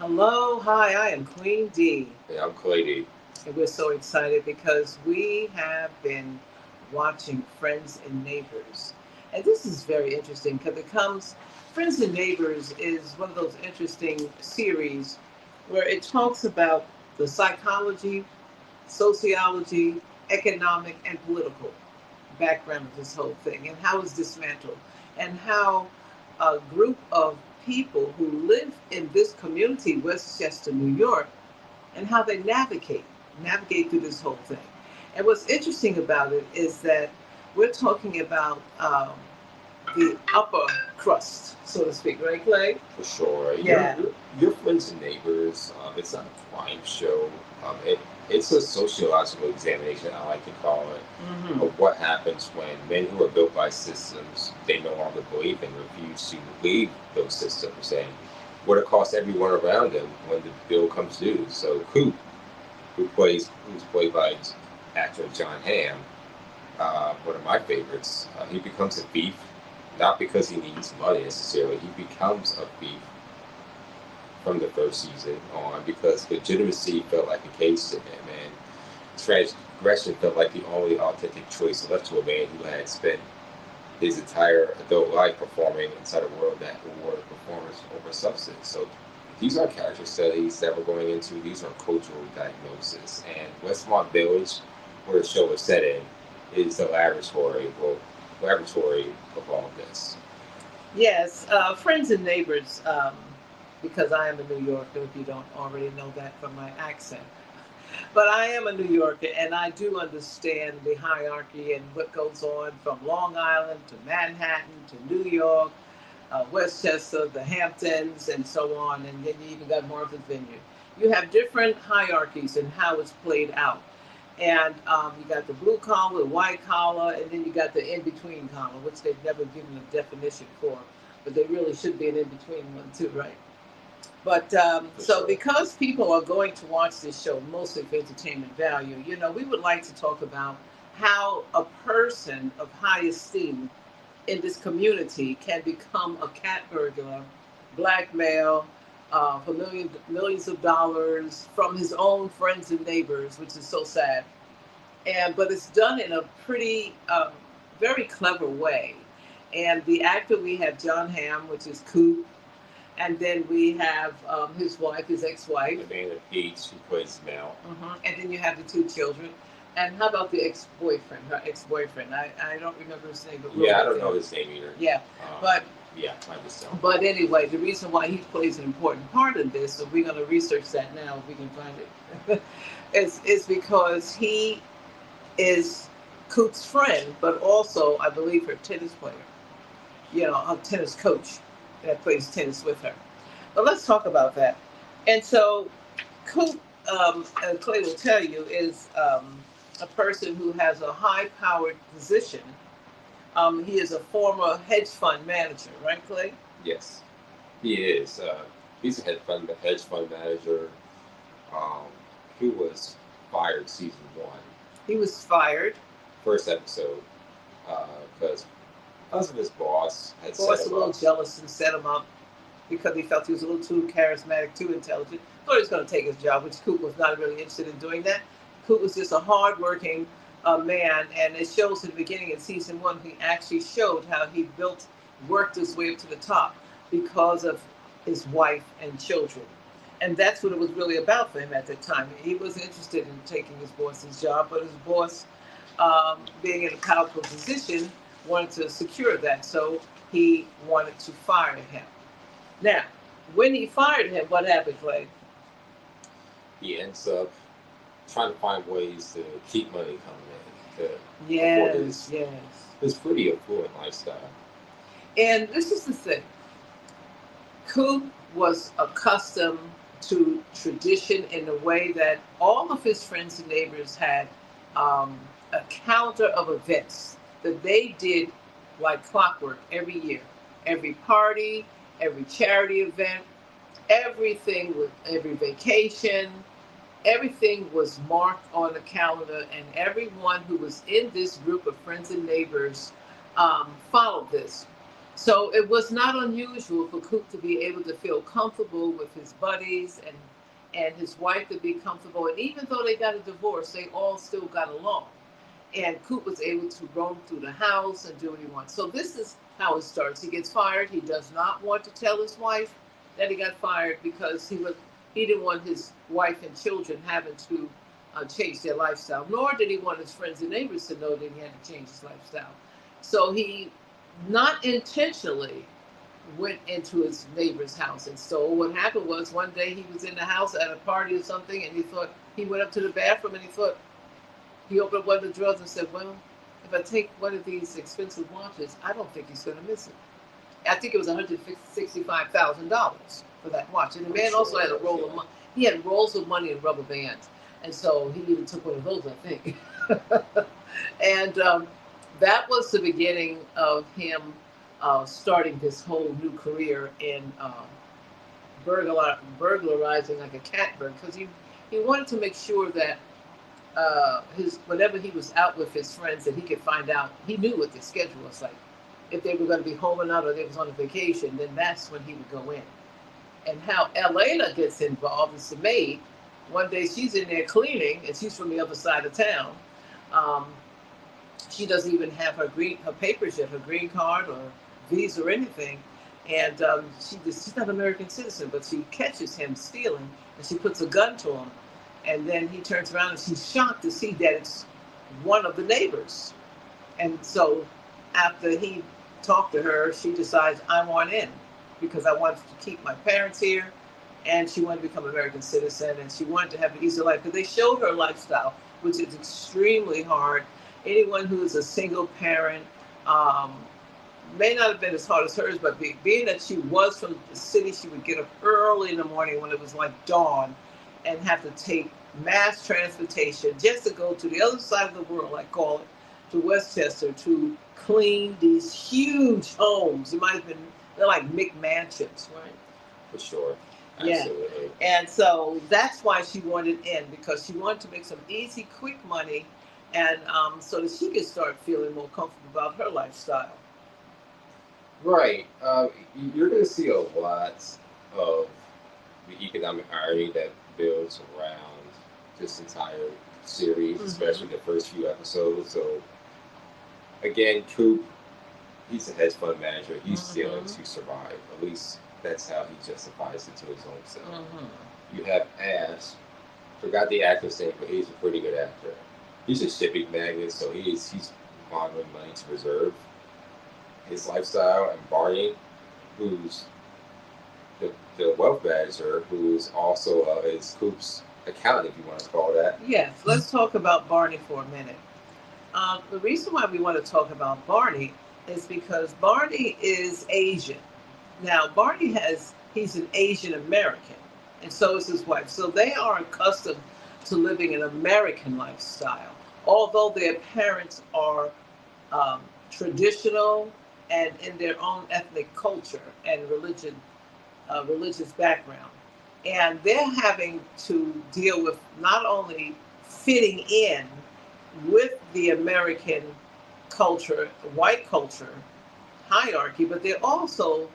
Hello, hi, I am Queen D. Hey, I'm Clady. And we're so excited because we have been watching Friends and Neighbors. And this is very interesting because it comes, Friends and Neighbors is one of those interesting series where it talks about the psychology, sociology, economic, and political background of this whole thing and how it's dismantled and how a group of people who live in this community, Westchester, New York, and how they navigate through this whole thing. And what's interesting about it is that we're talking about the upper crust, so to speak, right, Clay? For sure. Yeah. Your friends and neighbors. It's not a crime show. It's a sociological examination, I like to call it, of what happens when men who are built by systems they no longer believe and refuse to leave those systems, and what it costs everyone around them when the bill comes due. So Coop, who's played by actor John Hamm, one of my favorites. He becomes a thief, not because he needs money necessarily. He becomes a thief from the first season on because legitimacy felt like a case to him, and transgression felt like the only authentic choice left to a man who had spent his entire adult life performing inside a world that rewarded performance over substance. So these are character studies that we're going into. These are cultural diagnoses. And Westmont Village, where the show is set in, is the laboratory of all of this. Yes, friends and neighbors, because I am a New Yorker, if you don't already know that from my accent. But I am a New Yorker and I do understand the hierarchy and what goes on from Long Island to Manhattan to New York, Westchester, the Hamptons, and so on. And then you even got Martha's Vineyard. You have different hierarchies and how it's played out. And you got the blue collar, the white collar, and then you got the in between collar, which they've never given a definition for. But they really should be an in between one, too, right? But so Sure. because people are going to watch this show mostly for entertainment value, we would like to talk about how a person of high esteem in this community can become a cat burglar, blackmail for millions of dollars from his own friends and neighbors, which is so sad. And but it's done in a pretty, very clever way. And the actor we have John Hamm, which is Coop, and then we have his wife, his ex-wife. Amanda Peets, who plays Mel. And then you have the two children. And how about the ex-boyfriend, her ex-boyfriend? I don't remember his name, but we'll Yeah, I get don't there. know his name either. Yeah, but Yeah, I just don't. but anyway, the reason why he plays an important part in this, so we're going to research that now if we can find it, is because he is Coop's friend, but also I believe her tennis player. A tennis coach that plays tennis with her. But let's talk about that. And so, Coop, Clay will tell you, is a person who has a high powered position. He is a former hedge fund manager, right, Clay? Yes, he is. He's a hedge fund manager. Um, he was fired season one, He was fired. first episode, because of his boss had set Boss a him little up. jealous and set him up because he felt he was a little too charismatic, too intelligent. Thought he was going to take his job, which Coop was not really interested in doing that. Coop was just a hardworking man, and it shows in the beginning in season one. He actually showed how he worked his way up to the top because of his wife and children. And that's what it was really about for him at that time. He wasn't interested in taking his boss's job, but his boss, being in a powerful position, wanted to secure that. So he wanted to fire him. Now, when he fired him, what happened, Clay? He ends up trying to find ways to keep money coming in to afford Yes, yes. his pretty affluent lifestyle. And this is the thing. Coop was accustomed to tradition in a way that all of his friends and neighbors had a calendar of events that they did like clockwork every year. Every party, every charity event, everything with every vacation, everything was marked on the calendar, and everyone who was in this group of friends and neighbors followed this. So it was not unusual for Coop to be able to feel comfortable with his buddies and his wife to be comfortable. And even though they got a divorce, they all still got along. And Coop was able to roam through the house and do what he wants. So this is how it starts. He gets fired. He does not want to tell his wife that he got fired because he didn't want his wife and children having to change their lifestyle. Nor did he want his friends and neighbors to know that he had to change his lifestyle. So he, not intentionally, went into his neighbor's house and stole. What happened was one day he was in the house at a party or something, and he went up to the bathroom and he opened one of the drawers and said, "Well, if I take one of these expensive watches, I don't think he's going to miss it." I think it was $165,000 for that watch. And the man also had a roll of money. He had rolls of money in rubber bands, and so he even took one of those, I think. And that was the beginning of him starting this whole new career in burglarizing like a catbird, because he wanted to make sure that his whenever he was out with his friends, that he could find out. He knew what the schedule was like. If they were going to be home or not, or they was on a vacation, then that's when he would go in. And how Elena gets involved is the maid. One day she's in there cleaning, and she's from the other side of town. Um, she doesn't even have her papers yet, her green card or visa or anything. And she's not an American citizen, but she catches him stealing, and she puts a gun to him. And then he turns around and she's shocked to see that it's one of the neighbors. And so after he talked to her, she decides, I want in because I want to keep my parents here. And she wanted to become an American citizen, and she wanted to have an easy life because they showed her lifestyle, which is extremely hard. Anyone who is a single parent may not have been as hard as hers, but being that she was from the city, she would get up early in the morning when it was like dawn and have to take mass transportation just to go to the other side of the world, I call it, to Westchester to clean these huge homes. It might have been, they're like McMansions, right? For sure. Absolutely. Yeah. And so that's why she wanted in, because she wanted to make some easy, quick money, and so that she could start feeling more comfortable about her lifestyle. Right. You're going to see a lot of the economic irony that builds around this entire series, especially the first few episodes. So, again, Coop, he's a hedge fund manager. He's stealing to survive. At least that's how he justifies it to his own self. You have Ash, forgot the actor's name, but he's a pretty good actor. He's a shipping magnet, so he's laundering money to preserve his lifestyle. And Barney, who's the wealth manager, who's also is Coop's accountant, if you want to call that. Yes, let's talk about Barney for a minute. The reason why we want to talk about Barney is because Barney is Asian. Now, he's an Asian American, and so is his wife. So they are accustomed to living an American lifestyle, although their parents are traditional and in their own ethnic culture and religious background. And they're having to deal with not only fitting in with the American culture, white culture hierarchy, but they're also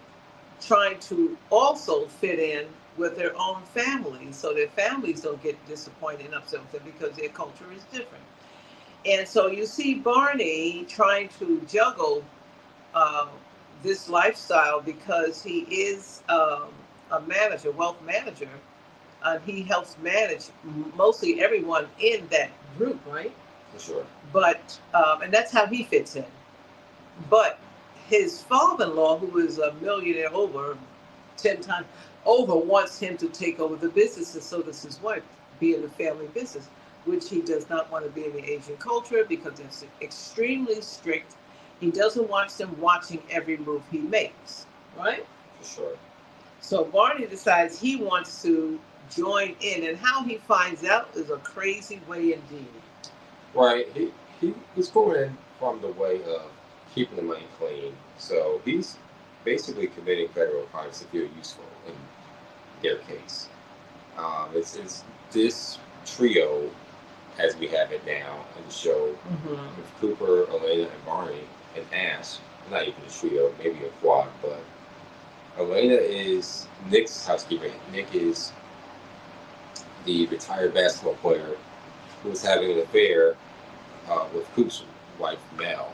trying to also fit in with their own families, so their families don't get disappointed and upset with them because their culture is different. And so you see Barney trying to juggle this lifestyle because he is a wealth manager, and he helps manage mostly everyone in that group, right? For sure. But and that's how he fits in. But his father-in-law, who is a millionaire over 10 times over, wants him to take over the business, and so does his wife, be in the family business, which he does not want to be in the Asian culture because it's extremely strict. He doesn't want them watching every move he makes, right? For sure. So Barney decides he wants to join in, and how he finds out is a crazy way indeed. Right. He's going in from the way of keeping the money clean. So he's basically committing federal crimes to feel useful in their case. It's this trio, as we have it now in the show, with Cooper, Elena, and Barney, and Ash, not even a trio, maybe a quad, but Elena is Nick's housekeeper. Nick is the retired basketball player who was having an affair with Coop's wife, Mel.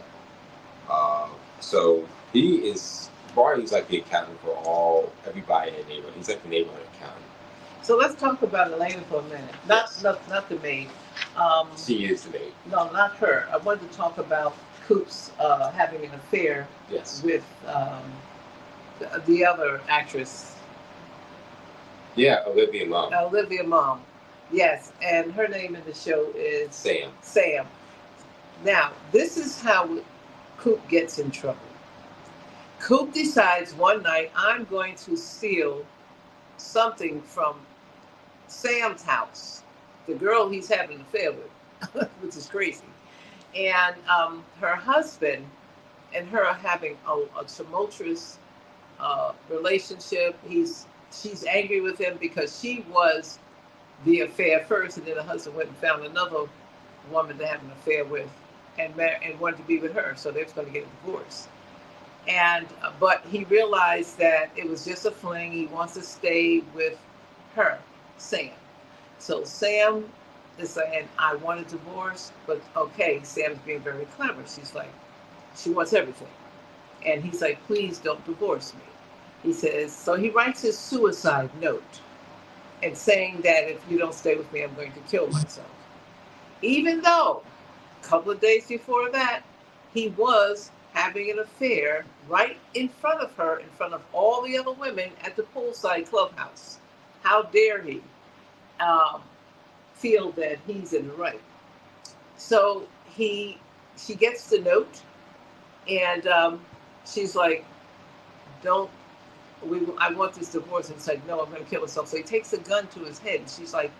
Uh, so he is, Barney's like the accountant for everybody in the neighborhood. He's like the neighborhood accountant. So let's talk about Elena for a minute. Yes. Not the maid. She is the maid. No, not her. I wanted to talk about Coops having an affair Yes. with the other actress. Yeah, Olivia Munn. Olivia Munn. Yes, and her name in the show is Sam. Sam. Now, this is how Coop gets in trouble. Coop decides one night, I'm going to steal something from Sam's house, the girl he's having an affair with, which is crazy. And her husband and her are having a tumultuous relationship. She's angry with him because she was the affair first, and then the husband went and found another woman to have an affair with, and wanted to be with her. So they was going to get a divorce. And but he realized that it was just a fling. He wants to stay with her, Sam. So Sam is saying, I want a divorce, but okay, Sam's being very clever. She's like, she wants everything. And he's like, please don't divorce me. He says, so he writes his suicide note and saying that if you don't stay with me, I'm going to kill myself. Even though a couple of days before that, he was having an affair right in front of her, in front of all the other women at the poolside clubhouse. How dare he feel that he's in the right? So she gets the note, and she's like, "Don't. I want this divorce." And it's like, "No, I'm going to kill myself." So he takes a gun to his head, and she's like,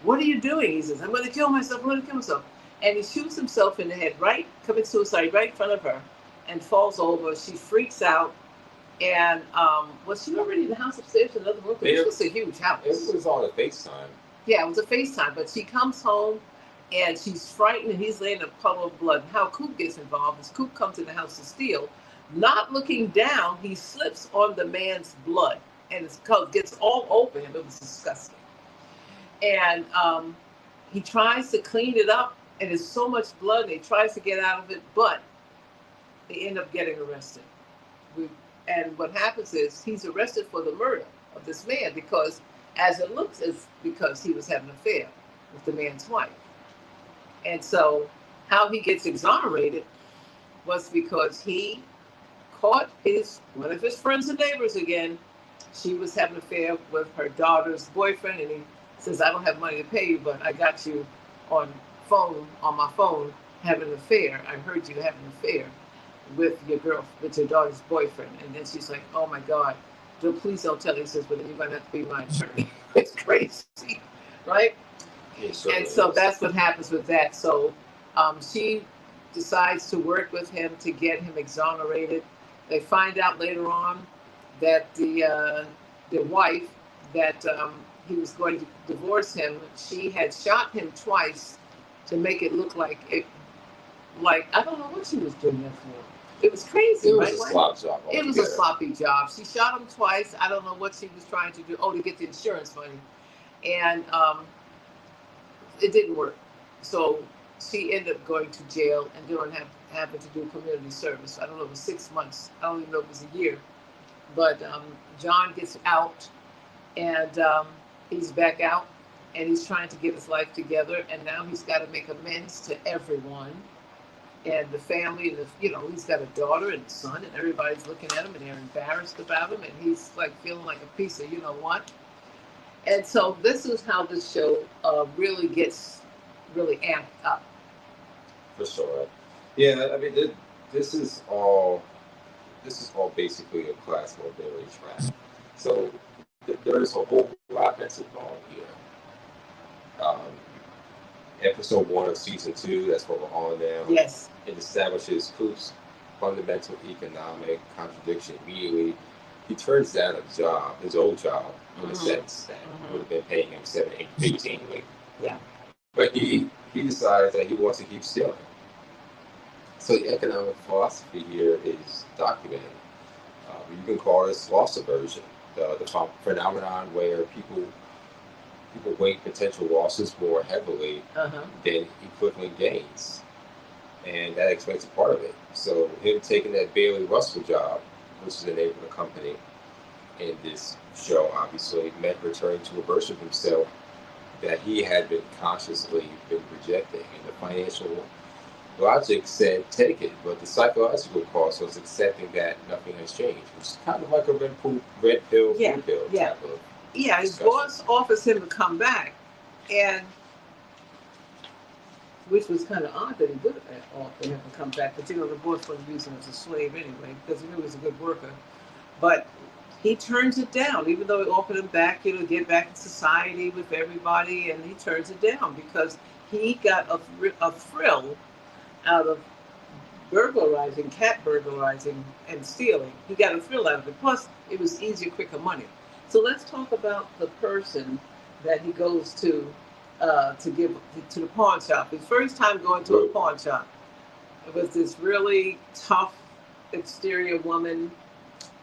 "What are you doing?" He says, "I'm going to kill myself. I'm going to kill myself." And he shoots himself in the head, commits suicide right in front of her, and falls over. She freaks out. And was she already in the house upstairs in another room? This was a huge house. It was on a FaceTime. Yeah, it was a FaceTime. But she comes home, and she's frightened, and he's laying in a puddle of blood. And how Coop gets involved is Coop comes in the house to steal. Not looking down, he slips on the man's blood, and it gets all over him. It was disgusting. And he tries to clean it up, and there's so much blood, and he tries to get out of it, but they end up getting arrested. And what happens is he's arrested for the murder of this man because, as it looks, it's because he was having an affair with the man's wife. And so how he gets exonerated was because he caught one of his friends and neighbors again. She was having an affair with her daughter's boyfriend, and he says, I don't have money to pay you, but I got you on my phone having an affair. I heard you having an affair with your daughter's boyfriend. And then she's like, oh my God, please don't tell me. He says, well, then you're going to have to be my attorney. It's crazy, right? And so that's what happens with that. So she decides to work with him to get him exonerated. They find out later on that the wife that he was going to divorce him, she had shot him twice to make it look like I don't know what she was doing that for. It was crazy. It was a slop job. It was a sloppy job. She shot him twice. I don't know what she was trying to do. Oh, to get the insurance money. And it didn't work. So she ended up going to jail and having to do community service. I don't know, it was 6 months. I don't even know if it was a year. But John gets out, and he's back out, and he's trying to get his life together. And now he's got to make amends to everyone. And the family, he's got a daughter and a son, and everybody's looking at him, and they're embarrassed about him, and he's like feeling like a piece of what. And so this is how this show really gets amped up. For sure. Yeah, I mean, this is all basically a class mobility track. So there's a whole lot that's involved here. Episode 1 of season 2, that's what we're on now. Yes. It establishes Coop's fundamental economic contradiction immediately. He turns down his old job, in a sense that would have been paying him 7, 8 figures annually. Yeah. But he decides that he wants to keep stealing. So the economic philosophy here is documenting. You can call this loss aversion, the phenomenon where people weight potential losses more heavily than equivalent gains, and that explains a part of it. So him taking that Bailey Russell job, which is the name of the company in this show, obviously meant returning to a version of himself that he had been consciously been rejecting, and the financial logic said take it, but the psychological cost was accepting that nothing has changed, which is kind of like a red pill, blue pill type of His discussion. boss offers him to come back, and which was kind of odd that he would offer him to come back. But the boss wasn't using him as a slave anyway, because he knew he was a good worker. But he turns it down, even though it offered him back, get back in society with everybody, and he turns it down because he got a thrill out of cat burglarizing, and stealing. He got a thrill out of it. Plus, it was easier, quicker money. So let's talk about the person that he goes to give to the pawn shop. His first time going to a pawn shop. It was this really tough exterior woman.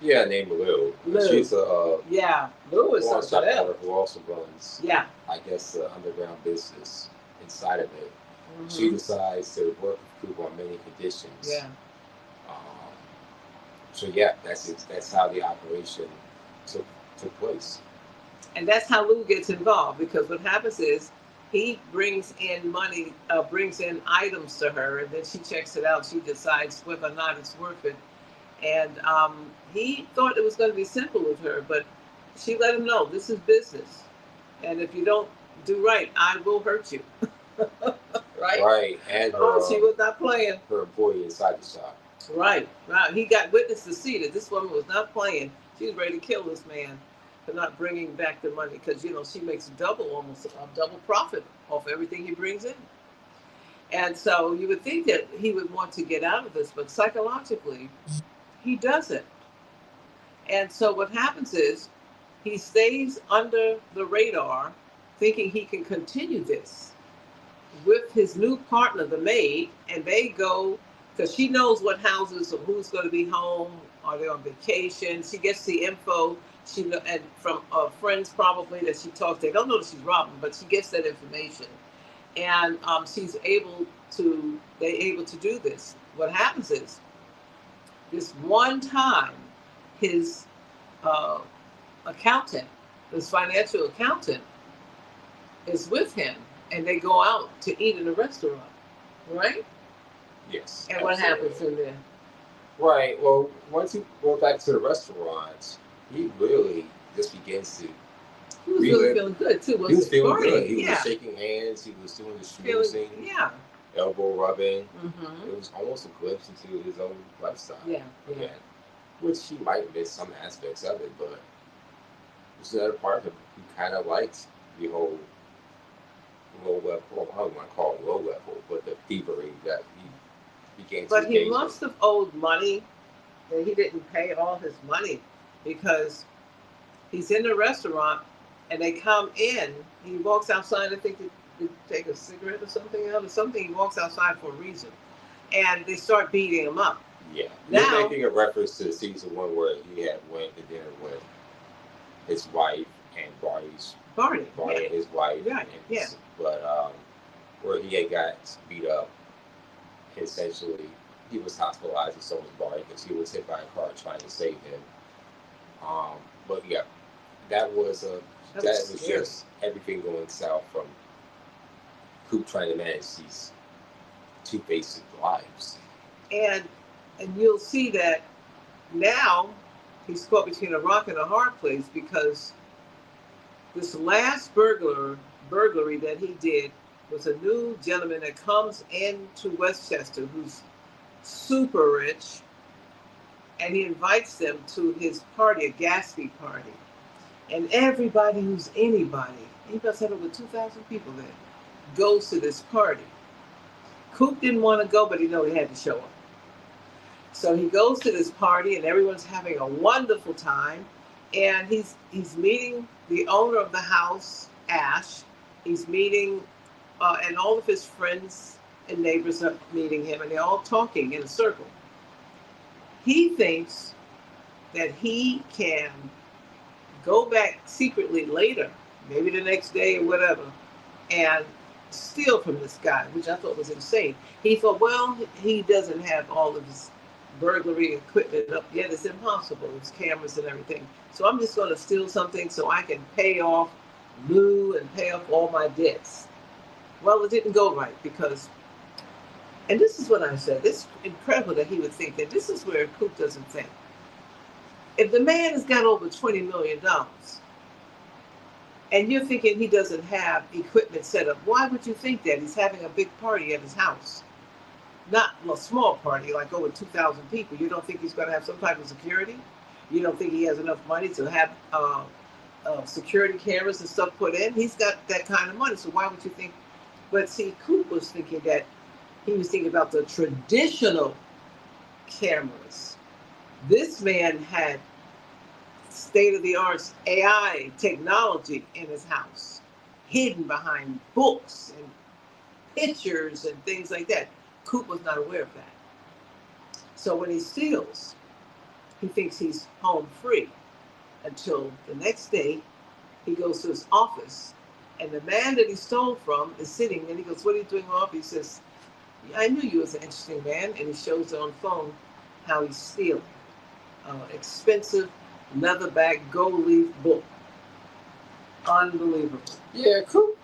Yeah, named Lou. She's a Lou is pawn shop owner who also runs, I guess, the underground business inside of it. She decides to work with Coop on many conditions. So that's how the operation took place. And that's how Lou gets involved, because what happens is he brings in money, brings in items to her, and then she checks it out. She decides whether or not it's worth it. And he thought it was going to be simple with her, but she let him know this is business, and if you don't do right, I will hurt you. Right. And she was not playing. Her employee inside the shop. Right. He got witness to see that this woman was not playing. She was ready to kill this man for not bringing back the money, because she makes almost a double profit off everything he brings in. And so you would think that he would want to get out of this, but psychologically, he doesn't. And so what happens is he stays under the radar, thinking he can continue this with his new partner, the maid, and they go, because she knows what houses or who's going to be home, are they on vacation. She gets the info and from friends probably that she talks. They don't know that she's robbing, but she gets that information, and they're able to do this. What happens is this one time, his accountant, his financial accountant, is with him, and they go out to eat in a restaurant, right? Yes. And what happens in there? Right. Well, once he goes back to the restaurant, he really just begins to. He was really feeling good too. He was feeling good. He was shaking hands. He was doing the schmoozing. Elbow rubbing. It was almost a glimpse into his own lifestyle. Again, which he might miss some aspects of it, but there's another part of him who kind of liked the whole low level. Well, I don't want to call it low level, but the thievery that he began to. But he must have owed money, and he didn't pay all his money, because he's in the restaurant and they come in. He walks outside, I think, to take a cigarette or something out or something. He walks outside for a reason, and they start beating him up. Yeah. Now, you're making a reference to season 1 where he had went to dinner with his wife and Barney and his wife. But where he had got beat up, essentially, he was hospitalized, and so was Barney, because he was hit by a car trying to save him. But yeah, that was just everything going south from Coop trying to manage these two basic lives. And you'll see that now he's caught between a rock and a hard place, because this last burglary that he did was a new gentleman that comes into Westchester who's super rich, and he invites them to his party, a Gatsby party. And everybody who's anybody, he must have over 2,000 people there, goes to this party. Coop didn't want to go, but he knew he had to show up. So he goes to this party, and everyone's having a wonderful time. And he's meeting the owner of the house, Ash. He's meeting, and all of his friends and neighbors are meeting him, and they're all talking in a circle. He thinks that he can go back secretly later, maybe the next day or whatever, and steal from this guy, which I thought was insane. He thought, well, he doesn't have all of his burglary equipment up yet. It's impossible. There's cameras and everything. So I'm just going to steal something so I can pay off Lou and pay off all my debts. Well, it didn't go right because, and this is what I said, it's incredible that he would think that. This is where Coop doesn't think. If the man has got over $20 million and you're thinking he doesn't have equipment set up, why would you think that? He's having a big party at his house. Not a small party, like over 2,000 people. You don't think he's going to have some type of security? You don't think he has enough money to have security cameras and stuff put in? He's got that kind of money, so why would you think? But see, Coop was thinking that he was thinking about the traditional cameras. This man had state-of-the-art AI technology in his house, hidden behind books and pictures and things like that. Coop was not aware of that. So when he steals, he thinks he's home free until the next day he goes to his office and the man that he stole from is sitting and he goes, what are you doing off? He says, yeah, I knew you was an interesting man. And he shows on the phone how he's stealing. Expensive leatherback gold leaf book. Unbelievable. Yeah, Coop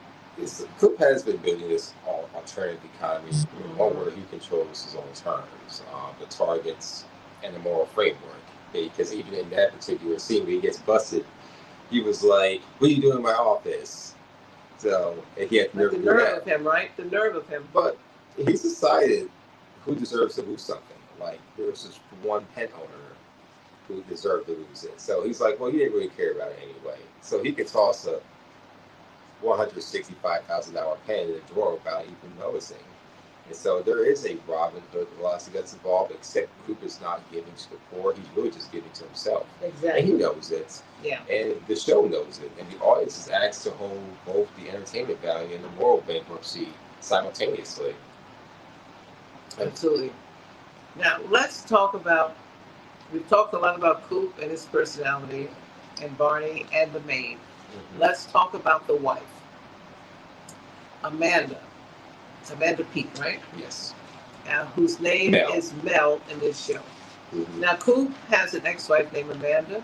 has been building this alternative economy, one where he controls his own terms, the targets, and the moral framework. Because even in that particular scene where he gets busted, he was like, what are you doing in my office? So, and he had the nerve of him, right? The nerve of him. But he's decided who deserves to lose something. Like, there's this one pet owner who deserved to lose it. So he's like, well, he didn't really care about it anyway. So he could toss a $165,000 pen in a drawer without even noticing. And so there is a Robin Hood philosophy that's involved, except Coop is not giving to the poor. He's really just giving to himself. Exactly. And he knows it. Yeah. And the show knows it. And the audience is asked to hold both the entertainment value and the moral bankruptcy simultaneously. Absolutely. Now, let's talk about, we've talked a lot about Coop and his personality, and Barney and the maid. Mm-hmm. Let's talk about the wife, Amanda. It's Amanda Peet, right? Yes. Whose name is Mel in this show. Mm-hmm. Now, Coop has an ex-wife named Mel.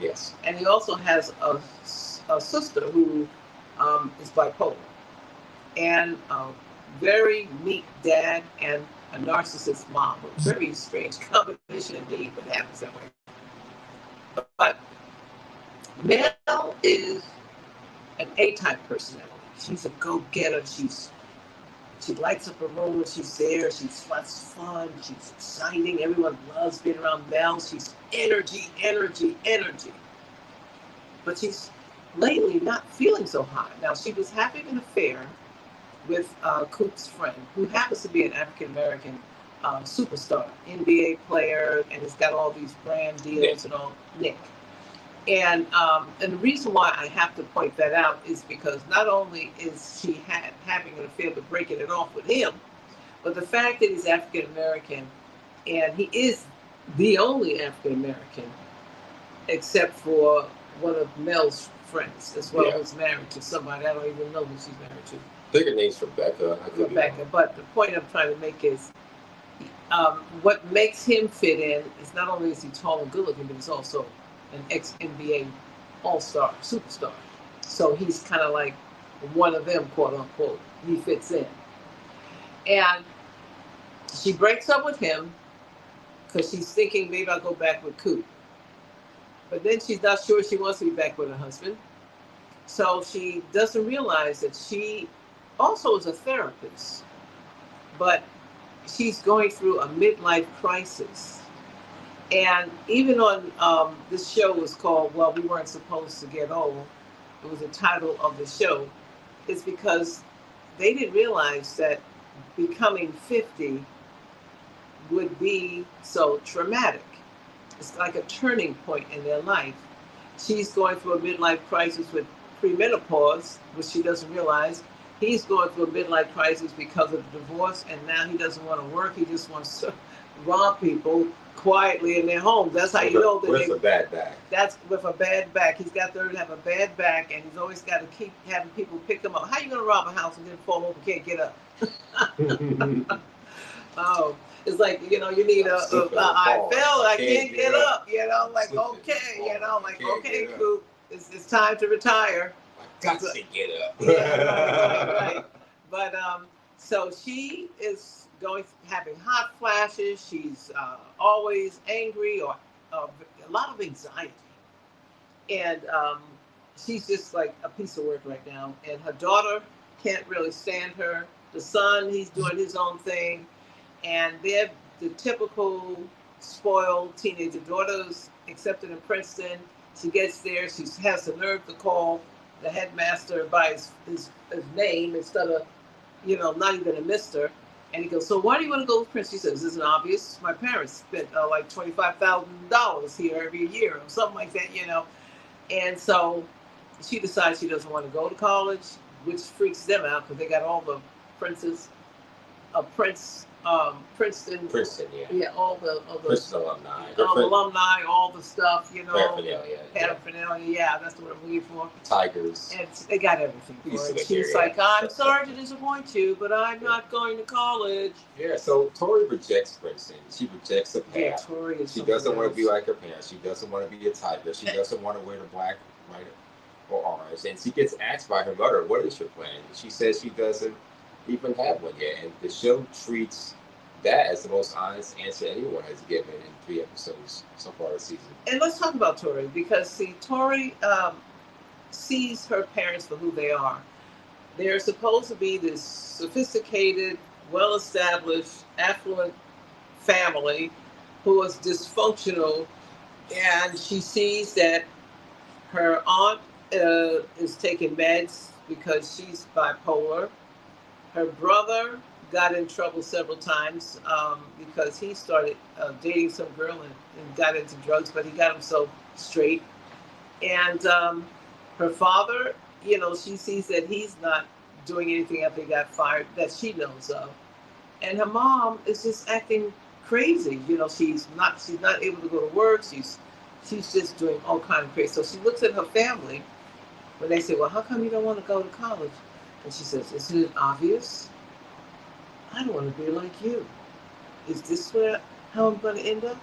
Yes. And he also has a sister who is bipolar. And a very meek dad and a narcissist mom. A very strange combination indeed, but it happens that way. But Mel is an A-type personality. She's a go-getter. She lights up a room when she's there. She's fun. She's exciting. Everyone loves being around Mel. She's energy. But she's lately not feeling so hot. Now, she was having an affair with Coop's friend, who happens to be an African-American superstar, NBA player, and has got all these brand deals and all, Nick. And the reason why I have to point that out is because not only is she having an affair but breaking it off with him, but the fact that he's African American and he is the only African American except for one of Mel's friends as well, who's married to somebody I don't even know who she's married to. I think her name's Rebecca. Rebecca. But the point I'm trying to make is what makes him fit in is not only is he tall and good looking, but he's also an ex-NBA all-star, superstar. So he's kind of like one of them, quote unquote. He fits in. And she breaks up with him because she's thinking maybe I'll go back with Coop. But then she's not sure she wants to be back with her husband. So she doesn't realize that she also is a therapist. But she's going through a midlife crisis. And even on this show was called Well, We Weren't Supposed to Get Old. It was the title of the show. It's because they didn't realize that becoming 50 would be so traumatic. It's like a turning point in their life. She's going through a midlife crisis with premenopause, which she doesn't realize, he's going through a midlife crisis because of the divorce, and now he doesn't want to work. He just wants to rob people quietly in their homes. That's how you know that with a bad back. That's with a bad back. He's got to have a bad back, and he's always got to keep having people pick him up. How you going to rob a house and then fall over, can't get up? Oh, it's like, you know, you need I fell, I can't get up, you know, like, okay, you know, like, okay, Coop, it's time to retire. I got to get up. Yeah, right. But so she is having hot flashes. She's always angry or a lot of anxiety, and she's just like a piece of work right now. And her daughter can't really stand her. The son, he's doing his own thing, and they're the typical spoiled teenager. Daughter's accepted in Princeton. She gets there. She has the nerve to call the headmaster by his name instead of, you know, not even a mister. And he goes, so why do you want to go to Princeton? She says, isn't obvious? My parents spent like $25,000 here every year or something like that, you know. And so she decides she doesn't want to go to college, which freaks them out because they got all the princes of Princeton, yeah, all the Princeton alumni, all the stuff, you know, paraphernalia, yeah, that's what I'm looking for. Tigers, and they got everything for it. She's like, I'm sorry to disappoint you, but I'm not going to college. Yeah, so Tori rejects Princeton. She rejects the path. Yeah, Tori is. She doesn't want to be like her parents. She doesn't want to be a tiger. She doesn't want to wear the black, white, or orange. And she gets asked by her mother, "What is your plan?" She says she doesn't even have one yet, and the show treats that as the most honest answer anyone has given in 3 episodes so far this season. And let's talk about Tori, because see, Tori sees her parents for who they are. They're supposed to be this sophisticated, well-established, affluent family who is dysfunctional, and she sees that her aunt is taking meds because she's bipolar. Her brother got in trouble several times because he started dating some girl and got into drugs, but he got himself straight. And her father, you know, she sees that he's not doing anything after he got fired that she knows of. And her mom is just acting crazy. You know, she's not able to go to work. She's just doing all kinds of crazy. So she looks at her family when they say, well, how come you don't want to go to college? And she says, isn't it obvious? I don't want to be like you. Is this how I'm going to end up?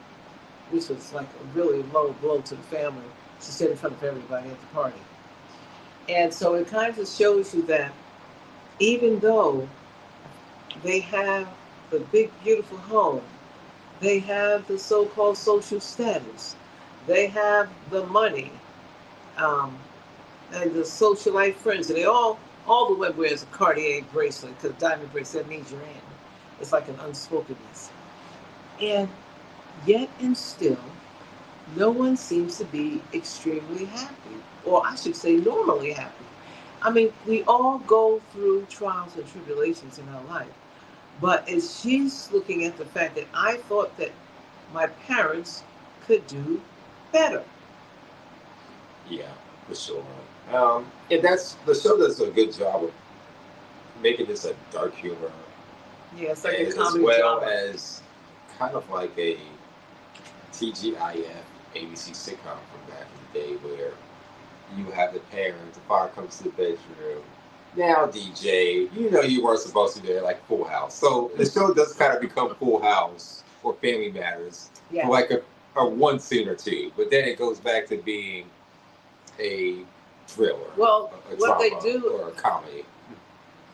Which was like a really low blow to the family. She said in front of everybody at the party. And so it kind of shows you that even though they have the big, beautiful home, they have the so-called social status, they have the money, and the socialite friends, and they all the women wears a Cartier bracelet, because diamond bracelet means you're in. It's like an unspokenness. And yet and still, no one seems to be extremely happy, or I should say normally happy. I mean, we all go through trials and tribulations in our life. But as she's looking at the fact that I thought that my parents could do better. Yeah, for sure. And the show does a good job of making this a dark humor. Yeah, it's like a comedy as well drama. as kind of like a TGIF ABC sitcom from back in the day where you have the parent, the father comes to the bedroom. Now, DJ, you know you weren't supposed to be there, like Full House. So the show does kind of become Full House or Family Matters for like a one scene or two. But then it goes back to being a thriller, well, a what drama, they do, or a comedy.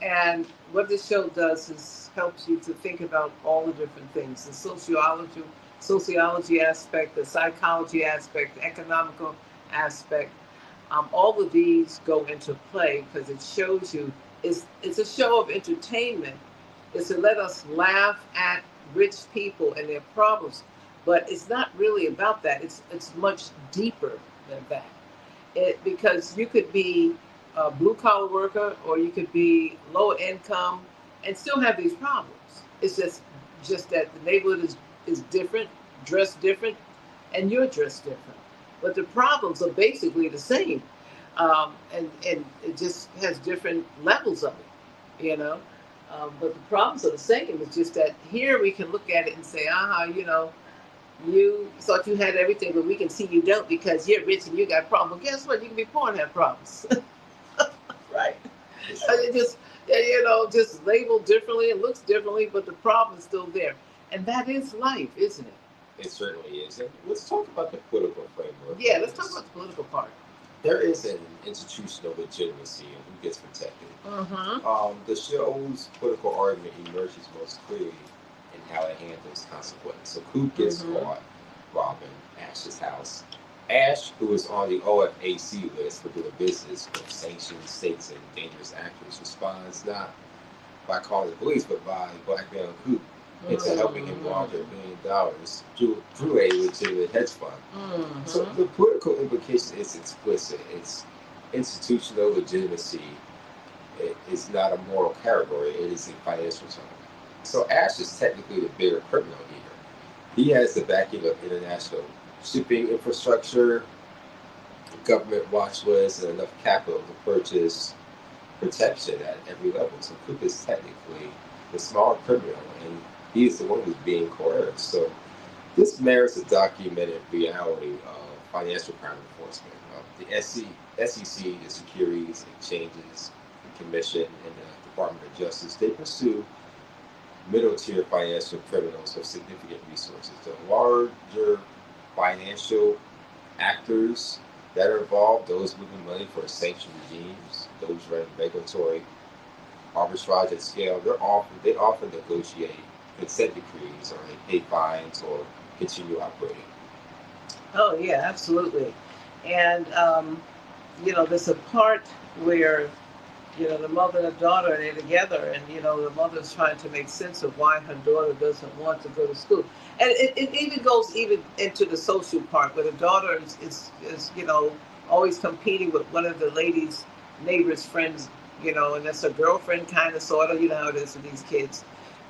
And what this show does is helps you to think about all the different things, the sociology aspect, the psychology aspect, the economical aspect. All of these go into play because it shows you it's a show of entertainment. It's to let us laugh at rich people and their problems, but it's not really about that. It's much deeper than that. Because you could be a blue collar worker or you could be lower income and still have these problems. It's just that the neighborhood is different, dressed different, and you're dressed different. But the problems are basically the same. And it just has different levels of it. you know. But the problems are the same. It's just that here we can look at it and say, you thought you had everything, but we can see you don't because you're rich and you got problems. Well, guess what? You can be poor and have problems. Right. It just, just labeled differently. It looks differently, but the problem is still there. And that is life, isn't it? It certainly is. And let's talk about the political framework Yeah, of let's talk this. about the political part. There is an institutional legitimacy in who gets protected. Mm-hmm. The show's political argument emerges most clearly in how it handles consequence. So who gets Mm-hmm. caught robbing Ash's house? Ash, who is on the OFAC list for doing business with sanctioned states and dangerous actors, responds not by calling the police, but by blackmailing Coop into helping him launder $1 million through a legitimate hedge fund. So Mm-hmm. the political implication is explicit. It's institutional legitimacy. It is not a moral category. It is a financial term. So Ash is technically the bigger criminal here. He has the backing of international shipping infrastructure, government watch lists, and enough capital to purchase protection at every level. So Cook is technically the smaller criminal, and he is the one who's being coerced. So this merits a documented reality of financial crime enforcement. The SEC, the Securities Exchanges Commission, and the Department of Justice, they pursue middle tier financial criminals with significant resources. The larger financial actors that are involved, those moving money for sanctioned regimes, those running regulatory arbitrage at scale, they often negotiate consent decrees or they pay fines or continue operating. Oh yeah, absolutely. And there's a part where the mother and the daughter are together, and the mother's trying to make sense of why her daughter doesn't want to go to school, and it even goes even into the social part where the daughter is always competing with one of the ladies' neighbors' friends, and that's her girlfriend, kind of, sort of, how it is with these kids,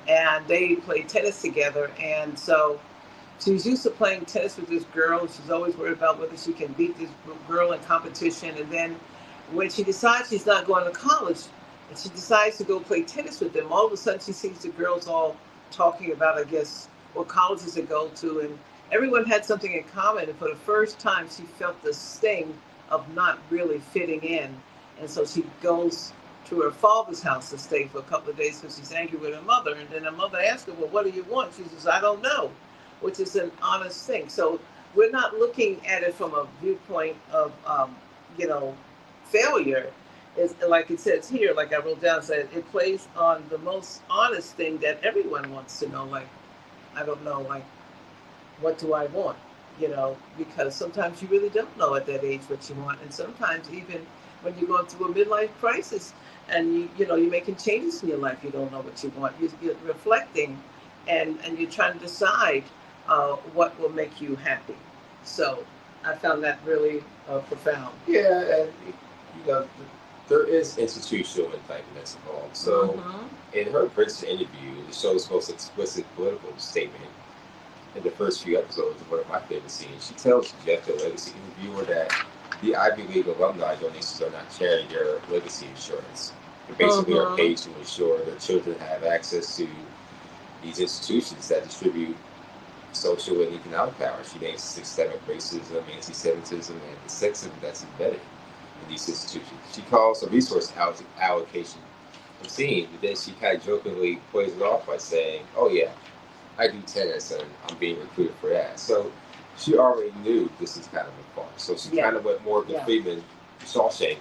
and they play tennis together, and so she's used to playing tennis with this girl. She's always worried about whether she can beat this girl in competition. And then when she decides she's not going to college and she decides to go play tennis with them, all of a sudden she sees the girls all talking about, I guess, what colleges they go to. And everyone had something in common. And for the first time, she felt the sting of not really fitting in. And so she goes to her father's house to stay for a couple of days because she's angry with her mother. And then her mother asks her, well, what do you want? She says, I don't know, which is an honest thing. So we're not looking at it from a viewpoint of, you know, failure. It's like it says here, like I wrote down, said it plays on the most honest thing that everyone wants to know. Like, I don't know, like, what do I want? Because sometimes you really don't know at that age what you want, and sometimes even when you're going through a midlife crisis and you're making changes in your life, you don't know what you want. You're reflecting, and you're trying to decide what will make you happy. So I found that really profound. Yeah, and you know, there is institutional entitlements involved. So, Mm-hmm. in her Princeton interview, the show's most explicit political statement in the first few episodes of one of my favorite scenes, she tells Jeff, the legacy interviewer, that the Ivy League alumni donations are not charity; they're legacy insurance. They basically are Mm-hmm. paid to ensure their children have access to these institutions that distribute social and economic power. She names systemic racism, anti-Semitism, and the sexism that's embedded in these institutions. She calls the resource allocation obscene, but then she kind of jokingly plays it off by saying, "Oh yeah, I do tennis and I'm being recruited for that." So she already knew this is kind of a farce. So she Yeah. kind of went Morgan Yeah. Freeman, Shawshank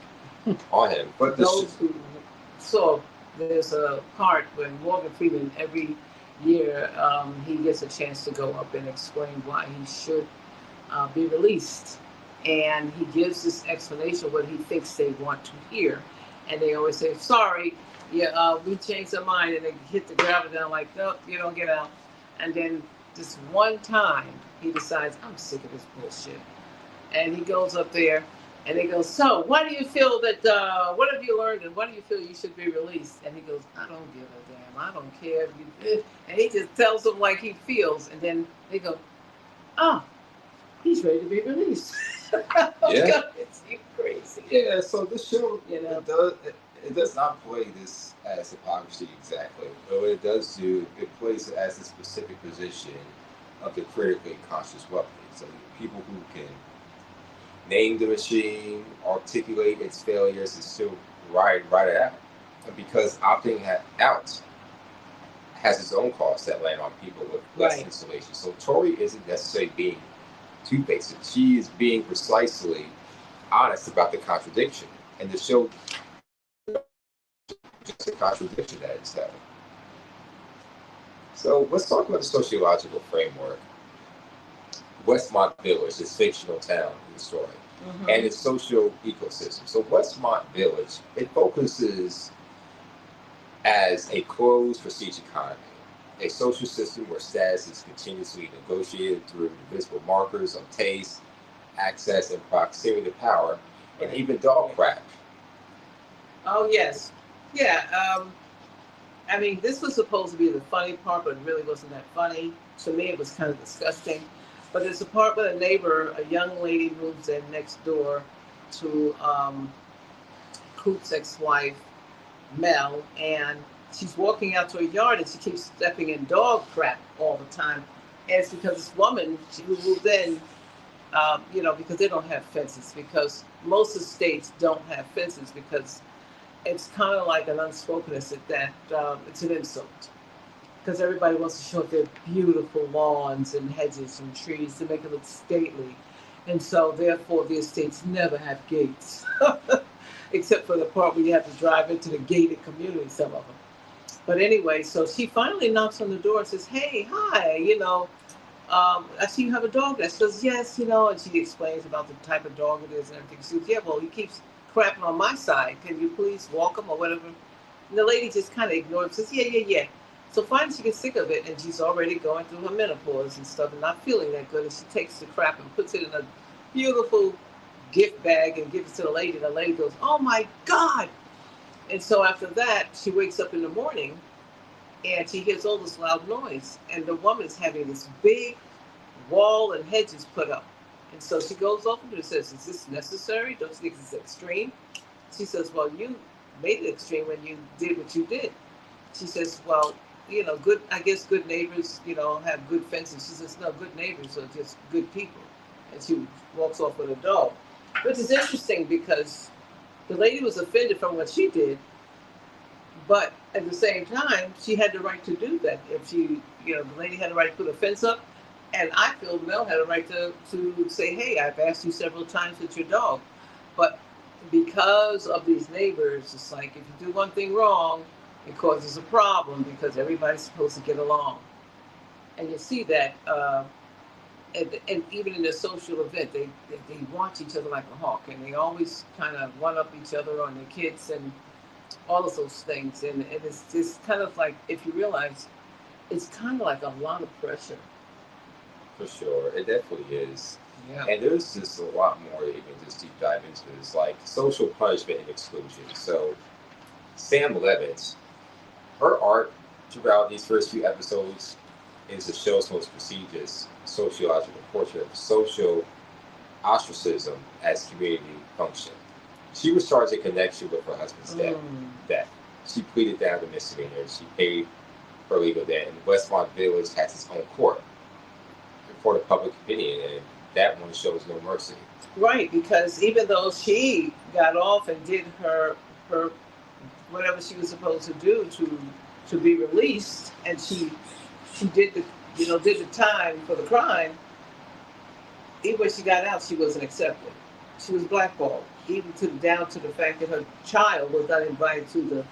on him. But Those who saw, there's a part when Morgan Freeman every year he gets a chance to go up and explain why he should be released, and he gives this explanation what he thinks they want to hear, and they always say sorry, yeah, we changed our mind, and they hit the gravel down like, nope, you don't get out. And then this one time he decides, I'm sick of this bullshit, and he goes up there and he goes, so why do you feel that, what have you learned and why do you feel you should be released? And he goes, I don't give a damn, I don't care if you, and he just tells them like he feels, and then they go, oh, he's ready to be released. yeah, It's crazy. yeah. So this show You know. it does not play this as a See, exactly. But what it does do, it plays it as a specific position of the critically conscious wealthy. So people who can name the machine, articulate its failures, and still ride it out. And because out has its own costs that land on people with less Right. insulation. So Tori isn't necessarily being two-faced. She is being precisely honest about the contradiction. And the show just a contradiction that it's having. So let's talk about the sociological framework. Westmont Village, this fictional town in the story, and Mm-hmm. its social ecosystem. So Westmont Village, it focuses as a closed prestige economy, a social system where status is continuously negotiated through visible markers of taste, access, and proximity to power, and Right. even dog crap. Oh yes. Yeah. I mean, this was supposed to be the funny part, but it really wasn't that funny. To me, it was kind of disgusting. But it's a part where a neighbor, a young lady, moves in next door to Coop's ex-wife, Mel, and she's walking out to her yard and she keeps stepping in dog crap all the time. And it's because this woman, she moved in, because they don't have fences, because most of the states don't have fences because it's kind of like an unspokenness that it's an insult because everybody wants to show off their beautiful lawns and hedges and trees to make it look stately. And so, therefore, the estates never have gates, except for the part where you have to drive into the gated community, some of them. But anyway, so she finally knocks on the door and says, "Hey, hi, I see you have a dog." That she goes, "Yes, and she explains about the type of dog it is and everything. She goes, "Yeah, well, he keeps crapping on my side. Can you please walk him or whatever?" And the lady just kind of ignores him, says, "Yeah, yeah, yeah." So finally she gets sick of it and she's already going through her menopause and stuff and not feeling that good. And she takes the crap and puts it in a beautiful gift bag and gives it to the lady. And the lady goes, "Oh my God." And so after that, she wakes up in the morning and she hears all this loud noise. And the woman's having this big wall and hedges put up. And so she goes over to her and says, "Is this necessary? Don't you think it's extreme?" She says, "Well, you made it extreme when you did what you did." She says, "Well, good, I guess good neighbors, have good fences." She says, "No, good neighbors are just good people." And she walks off with a dog, which is interesting because the lady was offended from what she did, but at the same time, she had the right to do that. If the lady had the right to put a fence up, and I feel Mel had a right to say, "Hey, I've asked you several times with your dog," but because of these neighbors, it's like if you do one thing wrong, it causes a problem because everybody's supposed to get along, and you see that. And even in a social event, they watch each other like a hawk, and they always kind of one up each other on their kids and all of those things. And it's just kind of like, if you realize, it's kind of like a lot of pressure. For sure, it definitely is. Yeah. And there's just a lot more to even just deep dive into this, like social punishment and exclusion. So Sam Levitt, her art throughout these first few episodes is the show's most prestigious sociological portrait of social ostracism as community function. She was charged in connection with her husband's death. Mm. Death. She pleaded down the misdemeanor. She paid her legal debt, and Westmont Village has its own court for the public opinion, and that one shows no mercy. Right, because even though she got off and did her whatever she was supposed to do to be released, and she did the time for the crime. Even when she got out, she wasn't accepted. She was blackballed, even down to the fact that her child was not invited to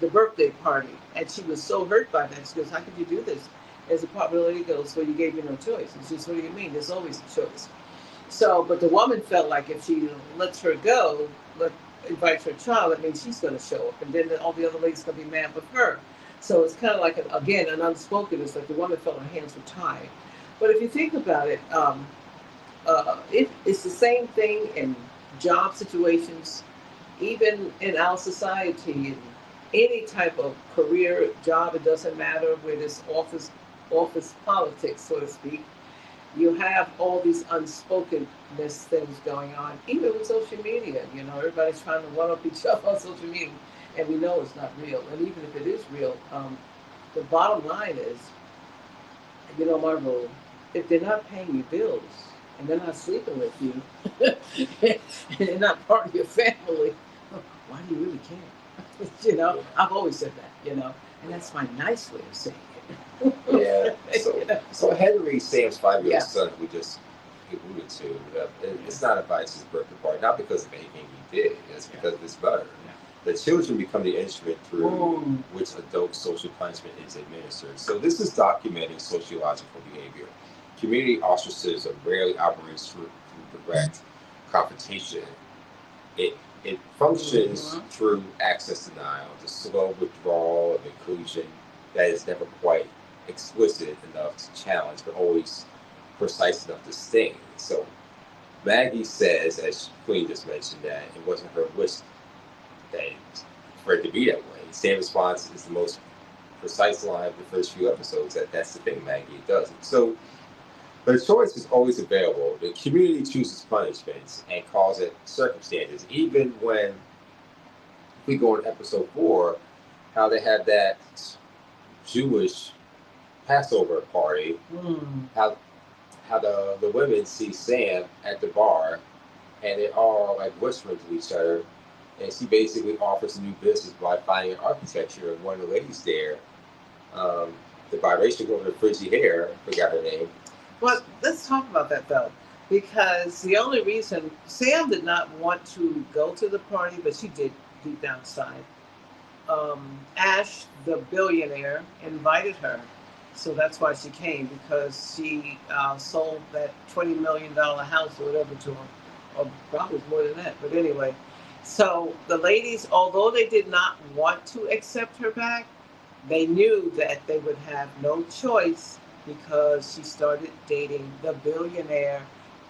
the birthday party, and she was so hurt by that. She goes, "How could you do this?" As a probability goes, "Well, you gave me no choice." And she says, "What do you mean? There's always a choice." So, but the woman felt like if she lets her go, invites her child, that means she's going to show up, and then all the other ladies going to be mad with her. So it's kind of like again an unspoken. It's like the woman felt her hands were tied. But if you think about it, it's the same thing in job situations, even in our society, in any type of career job. It doesn't matter where this office politics, so to speak. You have all these unspokenness things going on, even with social media. Everybody's trying to one up each other on social media. and we know it's not real. And even if it is real, the bottom line is, my rule, if they're not paying your bills and they're not sleeping with you, and they're not part of your family, why do you really care? I've always said that, and that's my nice way of saying it. Yeah. So Henry, Sam's 5-year-old Yeah. son, we just alluded to, it's not about his birthday party, not because of anything he did, it's because of his mother. Yeah. The children become the instrument through Mm. which adult social punishment is administered. So this is documenting sociological behavior. Community ostracism rarely operates through direct confrontation. It functions through access denial, the slow withdrawal of inclusion that is never quite explicit enough to challenge, but always precise enough to sting. So Maggie says, as Queen just mentioned, that it wasn't her wish that for it to be that way. Sam's response is the most precise line of the first few episodes. That's the thing Maggie does. So the choice is always available. The community chooses punishments and calls it circumstances. Even when we go in episode 4, how they have that Jewish Passover party, how the women see Sam at the bar and they're all like whispering to each other, and she basically offers a new business by finding architecture, and one of the ladies there, the biracial woman with frizzy hair, forgot her name. Well, let's talk about that though, because the only reason Sam did not want to go to the party, but she did deep down inside. Ash, the billionaire, invited her, so that's why she came, because she sold that $20 million house or whatever to him, or probably more than that. But anyway, so the ladies, although they did not want to accept her back, they knew that they would have no choice because she started dating the billionaire,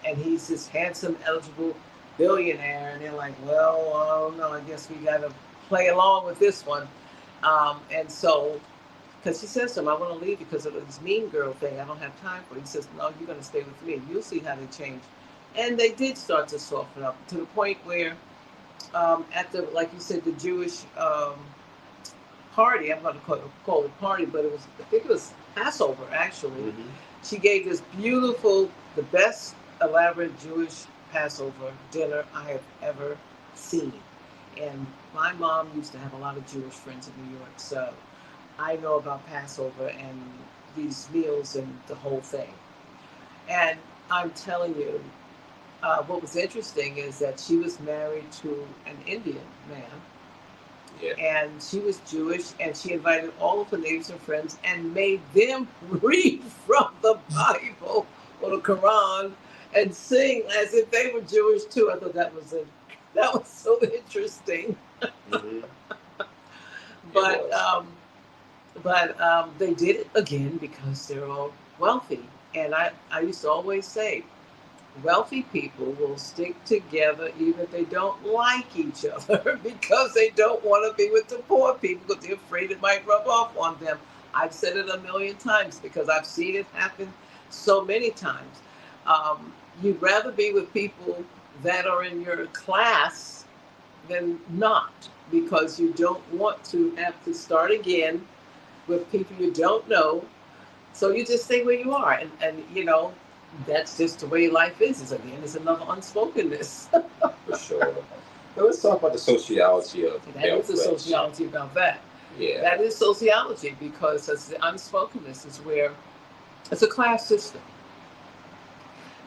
and he's this handsome, eligible billionaire, and they're like, well, I don't know, I guess we got to play along with this one. And so, because she says to him, I want to leave because of this mean girl thing. I don't have time for it. He says, no, you're going to stay with me. You'll see how they change. And they did start to soften up to the point where, at the, like you said, the Jewish party, I'm going to call it party, but it was, I think it was Passover, actually. Mm-hmm. She gave this beautiful, the best elaborate Jewish Passover dinner I have ever seen. And my mom used to have a lot of Jewish friends in New York, so I know about Passover and these meals and the whole thing. And I'm telling you, what was interesting is that she was married to an Indian man. Yeah. And she was Jewish, and she invited all of her neighbors and friends and made them read from the Bible or the Quran and sing as if they were Jewish too. I thought that was so interesting. Mm-hmm. But they did it again because they're all wealthy. And I used to always say, wealthy people will stick together even if they don't like each other because they don't want to be with the poor people because they're afraid it might rub off on them. I've said it a million times because I've seen it happen so many times. You'd rather be with people that are in your class than not, because you don't want to have to start again with people you don't know. So you just stay where you are. And that's just the way life is. Again, it's another unspokenness. For sure. Now let's talk about the sociology of that is the sociology about that. Yeah. That is sociology, because it's the unspokenness is where it's a class system.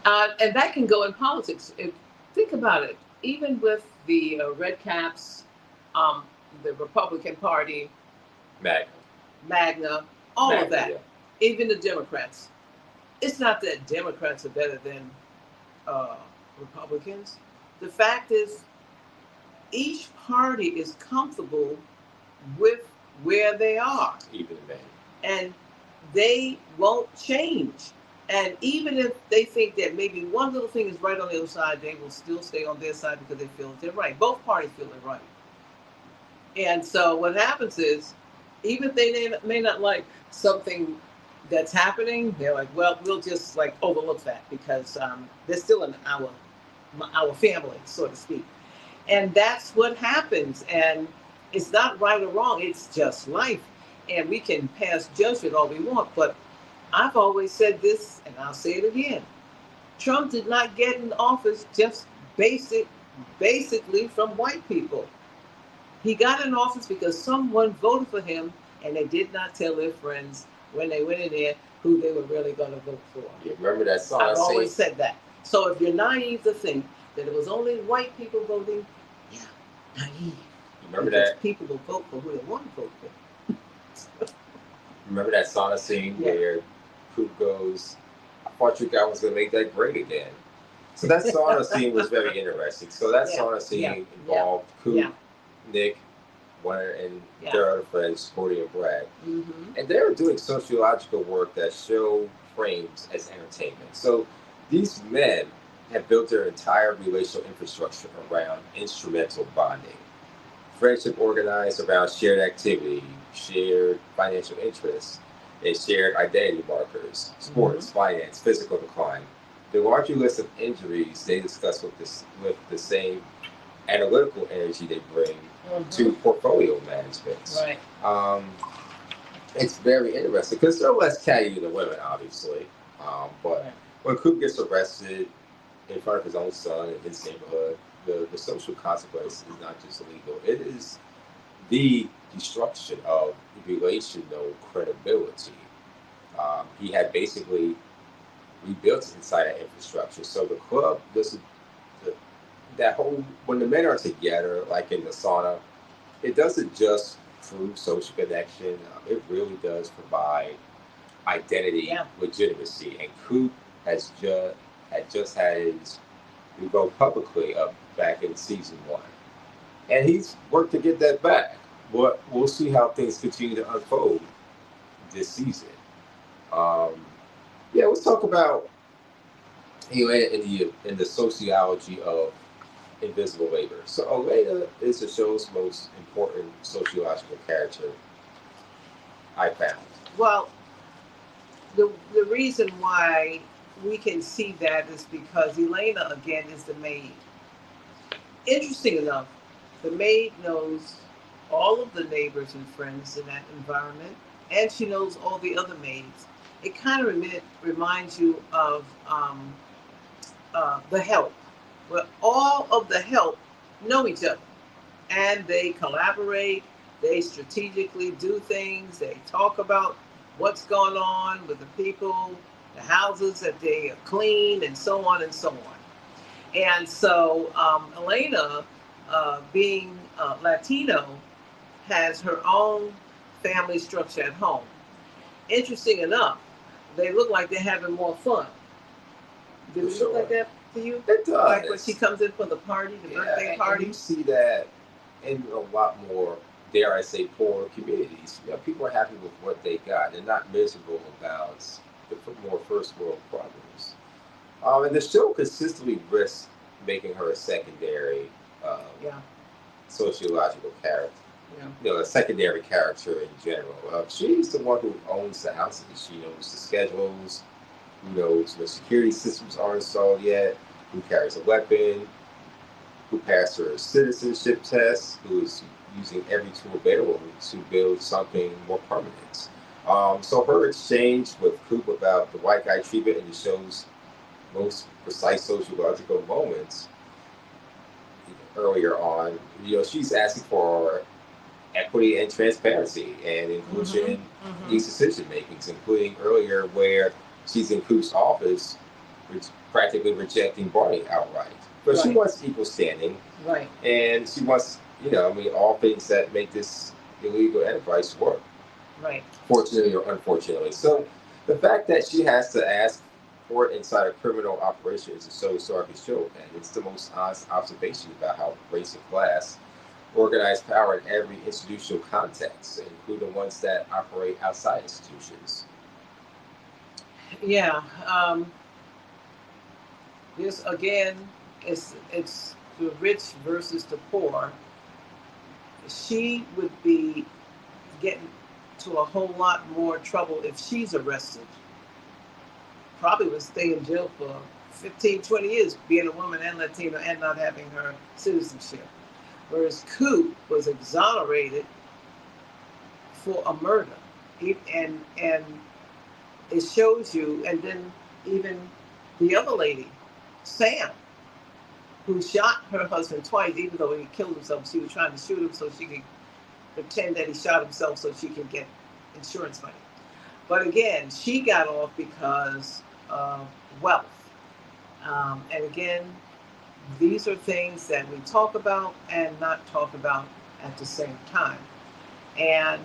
And that can go in politics. Think about it. Even with the Red Caps, the Republican Party, Magna, all of that, yeah. Even the Democrats. It's not that Democrats are better than Republicans. The fact is, each party is comfortable with where they are. Even men. And they won't change. And even if they think that maybe one little thing is right on the other side, they will still stay on their side because they feel they're right. Both parties feel they're right. And so what happens is, even if they may not like something that's happening, they're like, well, we'll just like overlook that because they're still in our family, so to speak. And that's what happens. And It's not right or wrong. It's just life. And we can pass judgment all we want. But I've always said this, and I'll say it again. Trump did not get in office just basically from white people. He got in office because someone voted for him and they did not tell their friends when they went in there who they were really going to vote for. You remember that song? I've always said that. So if you're naive to think that it was only white people voting, yeah, naive. Remember because that? People will vote for who they want to vote for. Remember that sauna scene where Coop goes, I thought you guys was going to make that great again. So that sauna scene was very interesting. So that sauna scene involved Coop, Nick, and their other friends, Cody and Brad. Mm-hmm. And they were doing sociological work that show frames as entertainment. So these men have built their entire relational infrastructure around instrumental bonding. Friendship organized around shared activity, shared financial interests, and shared identity markers, sports, finance, physical decline. The laundry list of injuries they discuss with the same analytical energy they bring to portfolio management. Right. It's very interesting because they're less catty than the women, obviously. But when Coop gets arrested in front of his own son in his neighborhood, the social consequence is not just illegal. It is the destruction of relational credibility. He had basically rebuilt inside that infrastructure. So the club, that whole, when the men are together, like in the sauna, it doesn't just prove social connection. It really does provide identity legitimacy. And Coop had just had his revoke publicly up back in season 1, and he's worked to get that back. We'll see how things continue to unfold this season. Let's talk about in the sociology of invisible labor. So Elena is the show's most important sociological character I found. Well, the reason why we can see that is because Elena again is the maid. Interesting enough, the maid knows all of the neighbors and friends in that environment, and she knows all the other maids. It kind of reminds you of the help, where all of the help know each other and they collaborate, they strategically do things, they talk about what's going on with the people, the houses that they are cleaned, and so on and so on. And so Elena, being Latino, has her own family structure at home. Interesting enough, they look like they're having more fun. Did it look like that to you? It does. Like when she comes in for the party, the birthday party? And you see that in a lot more, dare I say, poor communities. People are happy with what they got. They're not miserable about the more first world problems. And the show consistently risks making her a secondary sociological character. A secondary character in general. She's the one who owns the houses. She knows the schedules, who knows the security systems aren't installed yet, who carries a weapon, who passed her citizenship test, who is using every tool available to build something more permanent. So her exchange with Coop about the white guy treatment in the show's most precise sociological moments earlier on, she's asking for equity and transparency and inclusion in these decision makings, including earlier where she's in Coop's office, practically rejecting Barney outright. But she wants equal standing. Right. And she wants, all things that make this illegal enterprise work. Right. Fortunately or unfortunately. So the fact that she has to ask for it inside a criminal operation is so historically show, and it's the most honest observation about how race and class organize power in every institutional context, including ones that operate outside institutions. Yeah. This again, it's the rich versus the poor. She would be getting to a whole lot more trouble if she's arrested. Probably would stay in jail for 15, 20 years, being a woman and Latino and not having her citizenship. whereas Coop was exonerated for a murder. And it shows you, and then even the other lady, Sam, who shot her husband twice, even though he killed himself. She was trying to shoot him so she could pretend that he shot himself so she could get insurance money. But again, she got off because of wealth. And again, these are things that we talk about and not talk about at the same time. And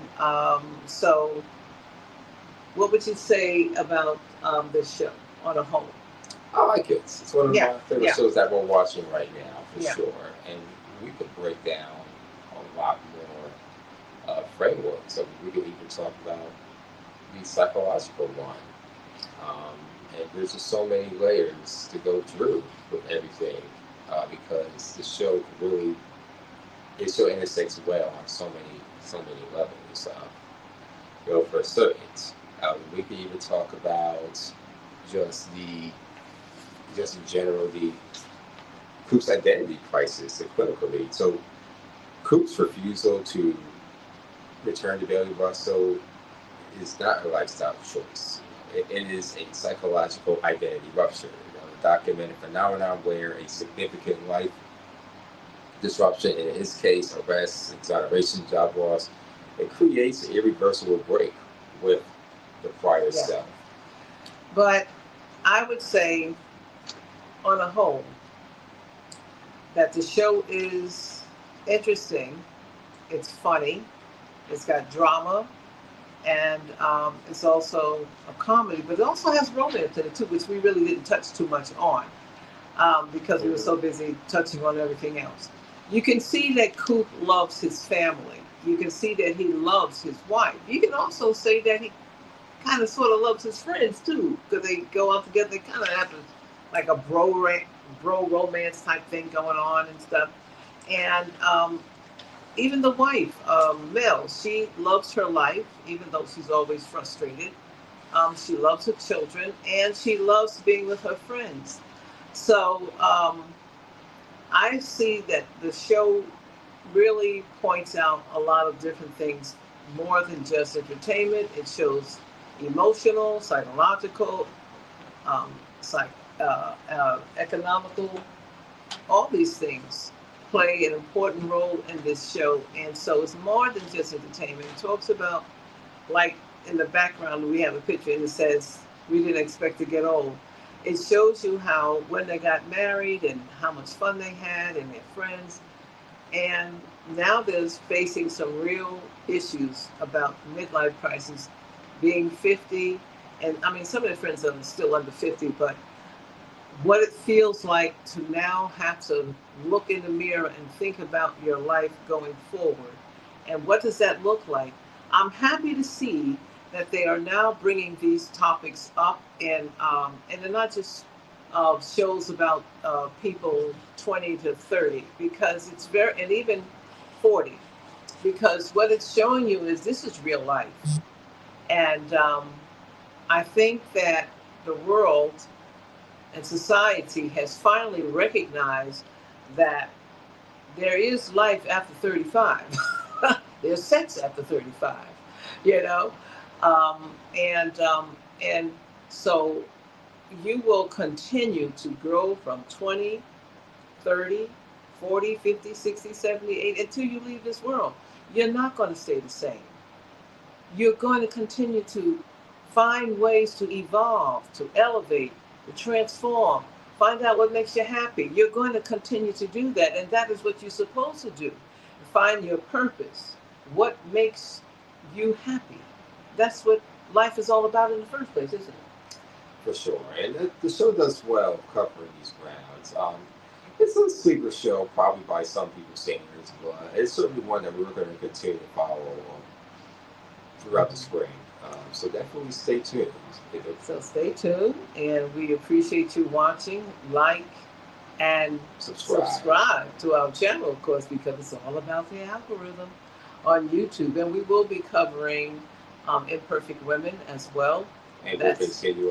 so, what would you say about this show on a whole? I like it. It's one of Yeah, my favorite yeah, shows that we're watching right now, for yeah. sure. And we could break down a lot more frameworks. So we could even talk about the psychological one. And there's just so many layers to go through with everything, because the show really it so intersects well on so many levels. For certain, we could even talk about just the just in general the Coop's identity crisis, the clinical lead. So Coop's refusal to return to Bailey Russell is not a lifestyle choice. It is a psychological identity rupture, a documented phenomenon where a significant life disruption, in his case, arrest, exoneration, job loss, it creates an irreversible break with the prior Yeah. self. But I would say, on a whole, that the show is interesting. It's funny. It's got drama, and it's also a comedy, but it also has romance in it too, which we really didn't touch too much on, because we were so busy touching on everything else. You can see that Coop loves his family. You can see that he loves his wife. You can also say that he kind of sort of loves his friends too, because they go out together. They kind of have like a bro romance type thing going on and stuff. And even the wife, Mel, she loves her life, even though she's always frustrated. She loves her children, and she loves being with her friends. So I see that the show really points out a lot of different things, more than just entertainment. It shows emotional, psychological, um, psych, economical, all these things play an important role in this show. And so it's more than just entertainment. It talks about, like in the background, we have a picture and it says, "We didn't expect to get old." It shows you how, when they got married and how much fun they had and their friends. And now they're facing some real issues about midlife crisis, being 50. And I mean, some of their friends are still under 50, but what it feels like to now have to look in the mirror and think about your life going forward. And what does that look like? I'm happy to see that they are now bringing these topics up, and they're not just shows about people 20 to 30, because it's very, and even 40, because what it's showing you is this is real life. And I think that the world and society has finally recognized that there is life after 35. There's sex after 35, you know? And so you will continue to grow from 20, 30, 40, 50, 60, 70, 80 until you leave this world. You're not going to stay the same. You're going to continue to find ways to evolve, to elevate, to transform, find out what makes you happy. You're going to continue to do that, and that is what you're supposed to do. Find your purpose. What makes you happy? That's what life is all about in the first place, isn't it? For sure. And the show does well covering these grounds. It's a sleeper show, probably by some people's standards, but it's certainly one that we're going to continue to follow throughout the spring. So definitely stay tuned. So stay tuned, and we appreciate you watching, like, and subscribe to our channel, of course, because it's all about the algorithm on YouTube. And we will be covering Imperfect Women as well. And we'll continue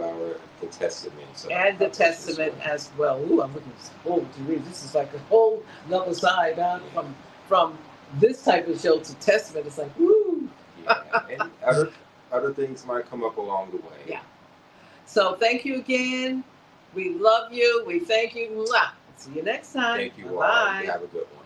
the Testament. So and the Testament as well. Ooh, I'm looking forward to read. This is like a whole another side from from this type of show to Testament, it's like, woo. Yeah, and other things might come up along the way. Yeah. So thank you again. We love you. We thank you. Mwah. See you next time. Thank you all. Bye. You have a good one.